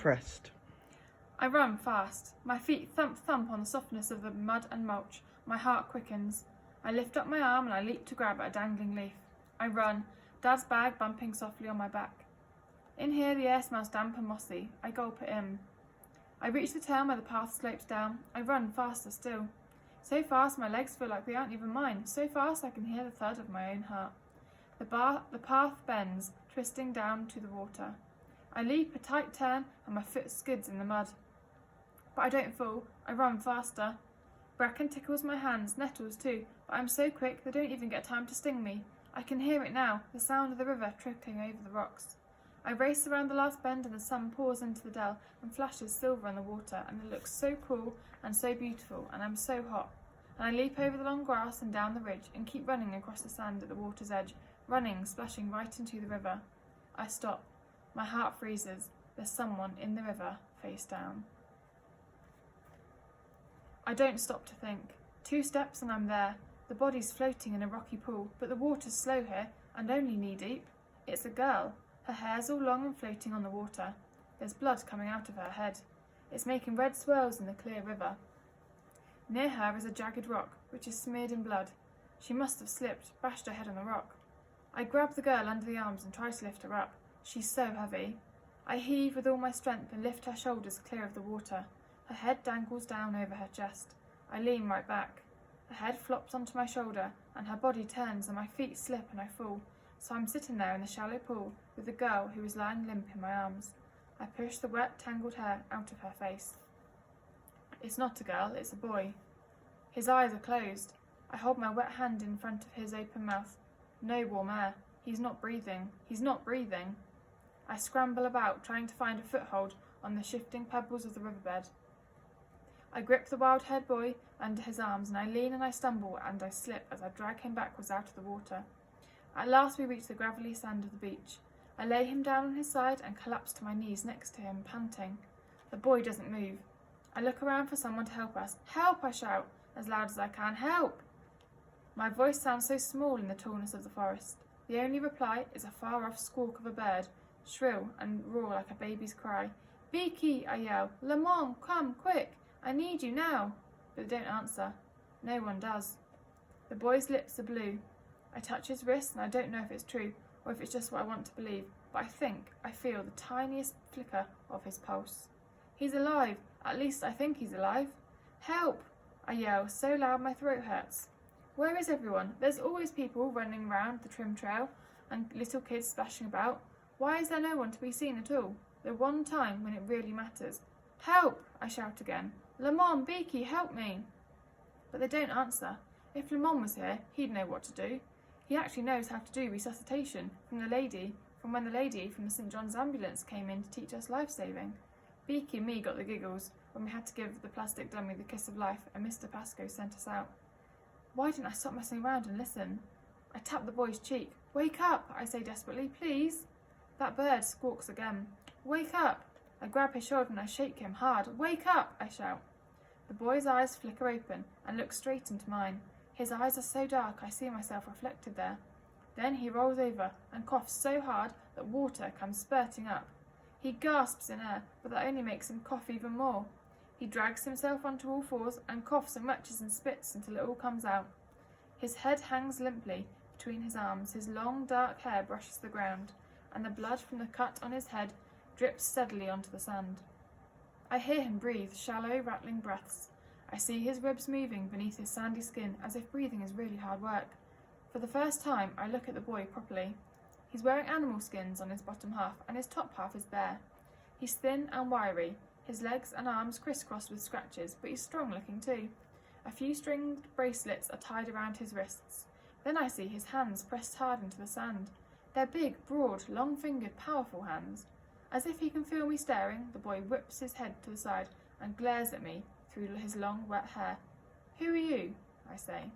pressed. I run fast. My feet thump on the softness of the mud and mulch. My heart quickens. I lift up my arm and I leap to grab at a dangling leaf. I run, Dad's bag bumping softly on my back. In here the air smells damp and mossy. I gulp it in. I reach the turn where the path slopes down. I run faster still. So fast my legs feel like they aren't even mine. So fast I can hear the thud of my own heart. The path bends, twisting down to the water. I leap a tight turn and my foot skids in the mud. But I don't fall. I run faster. Bracken tickles my hands, nettles too, but I'm so quick they don't even get time to sting me. I can hear it now, the sound of the river trickling over the rocks. I race around the last bend and the sun pours into the dell and flashes silver on the water, and it looks so cool and so beautiful, and I'm so hot. And I leap over the long grass and down the ridge and keep running across the sand at the water's edge, running, splashing right into the river. I stop. My heart freezes. There's someone in the river, face down. I don't stop to think. 2 steps and I'm there. The body's floating in a rocky pool, but the water's slow here and only knee-deep. It's a girl. Her hair's all long and floating on the water. There's blood coming out of her head. It's making red swirls in the clear river. Near her is a jagged rock, which is smeared in blood. She must have slipped, bashed her head on the rock. I grab the girl under the arms and try to lift her up. She's so heavy. I heave with all my strength and lift her shoulders clear of the water. Her head dangles down over her chest. I lean right back. Her head flops onto my shoulder and her body turns and my feet slip and I fall. So I'm sitting there in the shallow pool with the girl who is lying limp in my arms. I push the wet, tangled hair out of her face. It's not a girl, it's a boy. His eyes are closed. I hold my wet hand in front of his open mouth. No warm air. He's not breathing. He's not breathing. I scramble about, trying to find a foothold on the shifting pebbles of the riverbed. I grip the wild-haired boy under his arms, and I lean and I stumble and I slip as I drag him backwards out of the water. At last we reach the gravelly sand of the beach. I lay him down on his side and collapse to my knees next to him, panting. The boy doesn't move. I look around for someone to help us. Help, I shout, as loud as I can. Help! My voice sounds so small in the tallness of the forest. The only reply is a far-off squawk of a bird, shrill and raw like a baby's cry. Beaky, I yell. Lamont, come, quick! I need you now! But they don't answer. No one does. The boy's lips are blue. I touch his wrist and I don't know if it's true or if it's just what I want to believe, but I feel the tiniest flicker of his pulse. He's alive. At least I think he's alive. Help! I yell, so loud my throat hurts. Where is everyone? There's always people running round the trim trail and little kids splashing about. Why is there no one to be seen at all? The one time when it really matters. Help! I shout again. Lamont, Beaky, help me! But they don't answer. If Lamont was here, he'd know what to do. He actually knows how to do resuscitation from when the lady from the St. John's ambulance came in to teach us life-saving. Beaky and me got the giggles when we had to give the plastic dummy the kiss of life and Mr. Pascoe sent us out. Why didn't I stop messing around and listen? I tap the boy's cheek. Wake up, I say desperately, please. That bird squawks again. Wake up! I grab his shoulder and I shake him hard. Wake up! I shout. The boy's eyes flicker open and look straight into mine. His eyes are so dark I see myself reflected there. Then he rolls over and coughs so hard that water comes spurting up. He gasps in air, but that only makes him cough even more. He drags himself onto all fours and coughs and retches and spits until it all comes out. His head hangs limply between his arms, his long dark hair brushes the ground, and the blood from the cut on his head drips steadily onto the sand. I hear him breathe shallow, rattling breaths. I see his ribs moving beneath his sandy skin as if breathing is really hard work. For the first time, I look at the boy properly. He's wearing animal skins on his bottom half and his top half is bare. He's thin and wiry, his legs and arms crisscrossed with scratches, but he's strong looking too. A few stringed bracelets are tied around his wrists. Then I see his hands pressed hard into the sand. They're big, broad, long-fingered, powerful hands. As if he can feel me staring, the boy whips his head to the side and glares at me through his long, wet hair. Who are you? I say.